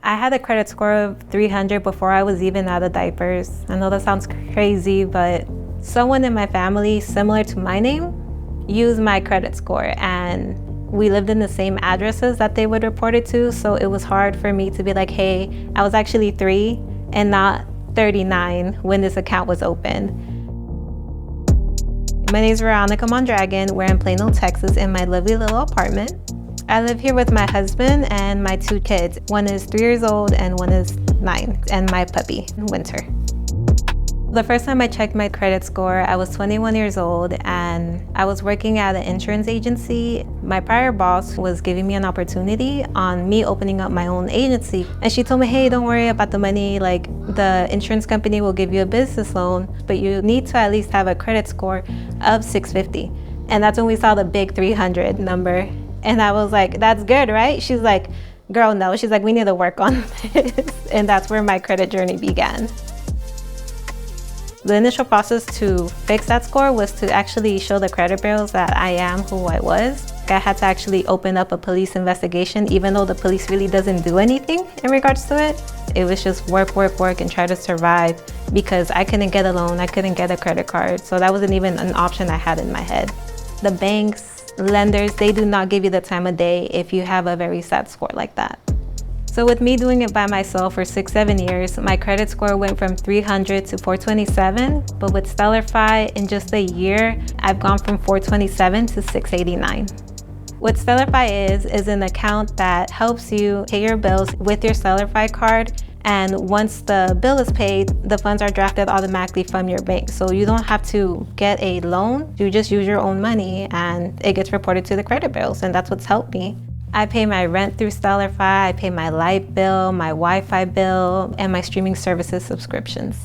I had a credit score of 300 before I was even out of diapers. I know that sounds crazy, but someone in my family similar to my name used my credit score, and we lived in the same addresses that they would report it to, so it was hard for me to be like, hey, I was actually 3 and not 39 when this account was opened. My name is Veronica Mondragon. We're in Plano, Texas in my lovely little apartment. I live here with my husband and my 2 kids. One is 3 years old and one is 9, and my puppy, Winter. The first time I checked my credit score, I was 21 years old and I was working at an insurance agency. My prior boss was giving me an opportunity on me opening up my own agency. And she told me, hey, don't worry about the money. Like, the insurance company will give you a business loan, but you need to at least have a credit score of 650. And that's when we saw the big 300 number. And I was like, that's good, right? She's like, girl, no. She's like, we need to work on this. And that's where my credit journey began. The initial process to fix that score was to actually show the credit bureaus that I am who I was. I had to actually open up a police investigation, even though the police really doesn't do anything in regards to it. It was just work, work, work, and try to survive because I couldn't get a loan, I couldn't get a credit card, so that wasn't even an option I had in my head. The banks, lenders, they do not give you the time of day if you have a very sad score like that. So with me doing it by myself for 6-7 years, my credit score went from 300 to 427. But with StellarFi, in just a year, I've gone from 427 to 689. What StellarFi is an account that helps you pay your bills with your StellarFi card. And once the bill is paid, the funds are drafted automatically from your bank. So you don't have to get a loan. You just use your own money and it gets reported to the credit bureaus. And that's what's helped me. I pay my rent through StellarFi, I pay my light bill, my Wi-Fi bill, and my streaming services subscriptions.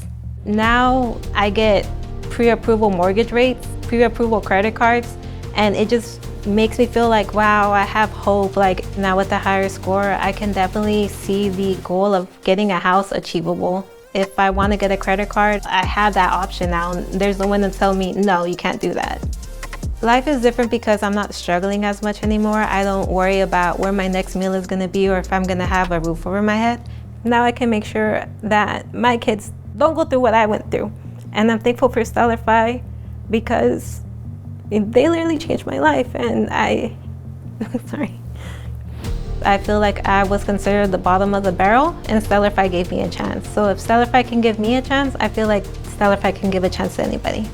Now I get pre-approval mortgage rates, pre-approval credit cards, and it just makes me feel like, wow, I have hope. Like now with the higher score, I can definitely see the goal of getting a house achievable. If I want to get a credit card, I have that option now. There's no one to tell me, no, you can't do that. Life is different because I'm not struggling as much anymore. I don't worry about where my next meal is going to be or if I'm going to have a roof over my head. Now I can make sure that my kids don't go through what I went through. And I'm thankful for StellarFi because they literally changed my life. And I feel like I was considered the bottom of the barrel and StellarFi gave me a chance. So if StellarFi can give me a chance, I feel like StellarFi can give a chance to anybody.